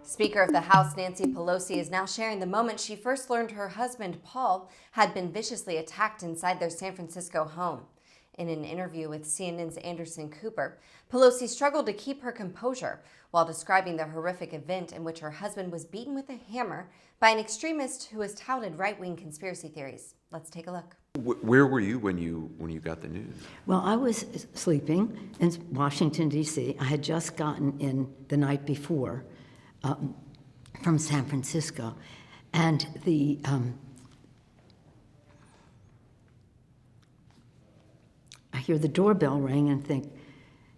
Speaker of the House Nancy Pelosi is now sharing the moment she first learned her husband, Paul, had been viciously attacked inside their San Francisco home. In an interview with CNN's Anderson Cooper, Pelosi struggled to keep her composure while describing the horrific event in which her husband was beaten with a hammer by an extremist who has touted right-wing conspiracy theories. Let's take a look. Where were you when you got the news? Well, I was sleeping in Washington, D.C. I had just gotten in the night before from San Francisco, and I hear the doorbell ring and think,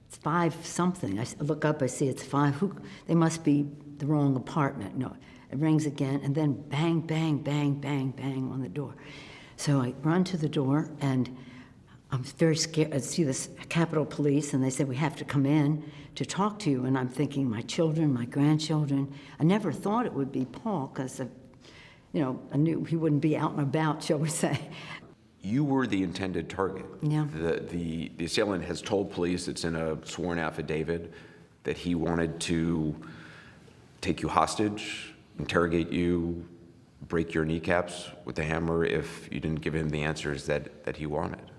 it's 5 something. I look up, I see it's 5. They must be the wrong apartment. No, it rings again, and then bang, bang, bang, bang, bang on the door. So I run to the door, and I'm very scared. I see this Capitol Police, and they said, we have to come in to talk to you. And I'm thinking, my children, my grandchildren. I never thought it would be Paul, because, I knew he wouldn't be out and about, shall we say. You were the intended target. Yeah. The assailant has told police, it's in a sworn affidavit, that he wanted to take you hostage, interrogate you, break your kneecaps with a hammer if you didn't give him the answers that he wanted.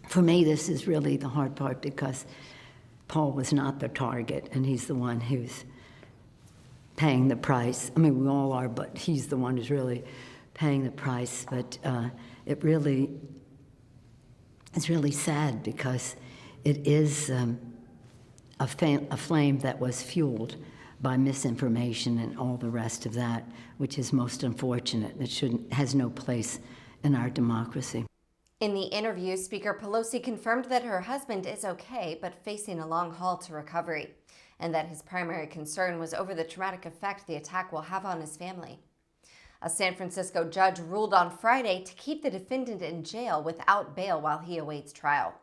For me, this is really the hard part, because Paul was not the target, and he's the one who's paying the price. I mean, we all are, but he's the one who's really paying the price. But it's really sad, because it is a flame that was fueled by misinformation and all the rest of that, which is most unfortunate. It has no place in our democracy. In the interview, Speaker Pelosi confirmed that her husband is okay, but facing a long haul to recovery, and that his primary concern was over the traumatic effect the attack will have on his family. A San Francisco judge ruled on Friday to keep the defendant in jail without bail while he awaits trial.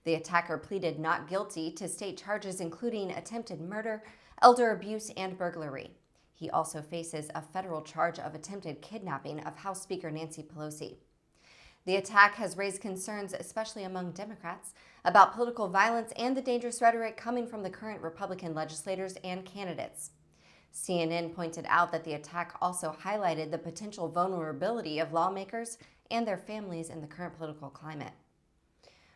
The attacker pleaded not guilty to state charges including attempted murder, elder abuse, and burglary. He also faces a federal charge of attempted kidnapping of House Speaker Nancy Pelosi. The attack has raised concerns, especially among Democrats, about political violence and the dangerous rhetoric coming from the current Republican legislators and candidates. CNN pointed out that the attack also highlighted the potential vulnerability of lawmakers and their families in the current political climate.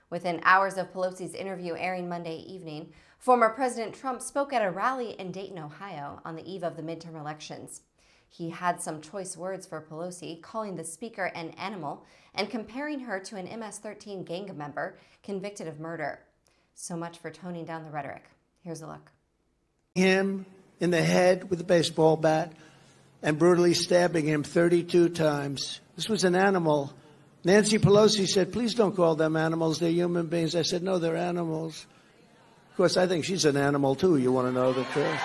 Within hours of Pelosi's interview airing Monday evening, former President Trump spoke at a rally in Dayton, Ohio, on the eve of the midterm elections. He had some choice words for Pelosi, calling the speaker an animal and comparing her to an MS-13 gang member convicted of murder. So much for toning down the rhetoric. Here's a look. Him in the head with a baseball bat and brutally stabbing him 32 times. This was an animal. Nancy Pelosi said, please don't call them animals. They're human beings. I said, no, they're animals. Of course, I think she's an animal, too. You want to know the truth?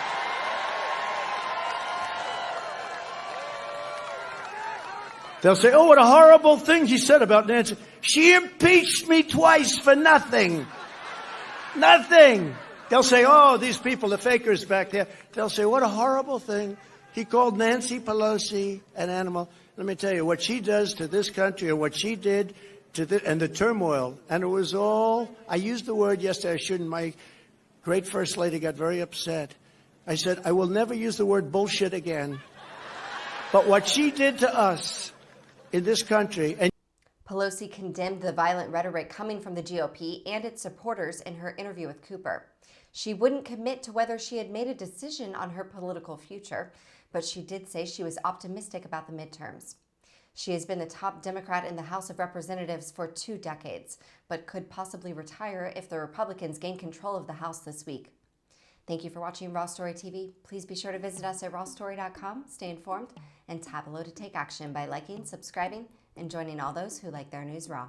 They'll say, oh, what a horrible thing he said about Nancy. She impeached me twice for nothing. Nothing. They'll say, oh, these people, the fakers back there. They'll say, what a horrible thing. He called Nancy Pelosi an animal. Let me tell you, what she does to this country, or what she did to and the turmoil, and it was all, I used the word yesterday, I shouldn't. My great First Lady got very upset. I said, I will never use the word bullshit again. But what she did to us in this country. And Pelosi condemned the violent rhetoric coming from the GOP and its supporters in her interview with Cooper. She wouldn't commit to whether she had made a decision on her political future, but she did say she was optimistic about the midterms. She has been the top Democrat in the House of Representatives for 2 decades, but could possibly retire if the Republicans gain control of the House this week. Thank you for watching Raw Story TV. Please be sure to visit us at rawstory.com, stay informed, and tap below to take action by liking, subscribing, and joining all those who like their news raw.